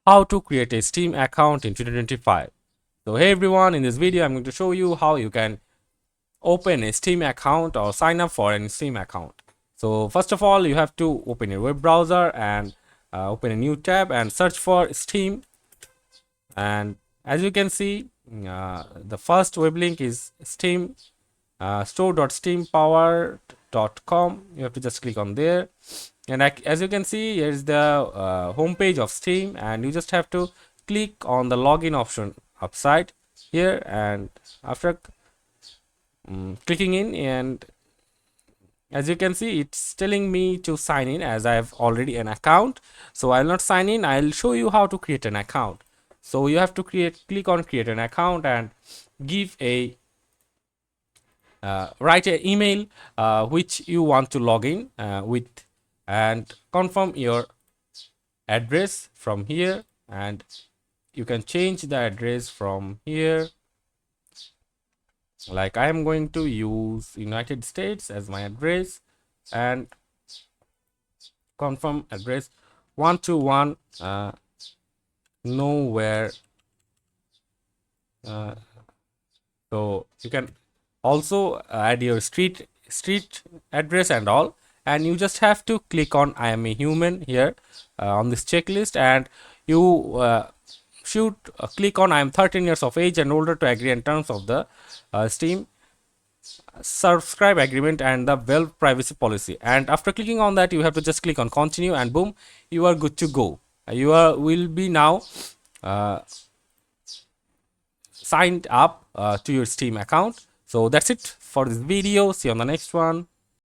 how to create a Steam account in 2025. So hey everyone, in this video I'm going to show you how you can open a Steam account or sign up for a Steam account. So first of all, you have to open your web browser and open a new tab and search for Steam. And as you can see, the first web link is Steam store.steampower.com. You have to just click on there, and as you can see, here is the home page of Steam, and you just have to click on the login option upside here. And after clicking in, and as you can see, it's telling me to sign in as I have already an account. So I'll not sign in, I'll show you how to create an account. So you have to click on create an account and give a write an email which you want to log in with, and confirm your address from here, and you can change the address from here. Like I am going to use United States as my address, and confirm address 121 nowhere. So you can also add your street address and all, and you just have to click on I am a human here on this checklist, and you should click on I am 13 years of age and older to agree in terms of the Steam subscribe agreement and the Valve privacy policy. And after clicking on that, you have to just click on continue, and boom, you are good to go. You will be now signed up to your Steam account. So that's it for this video. See you on the next one.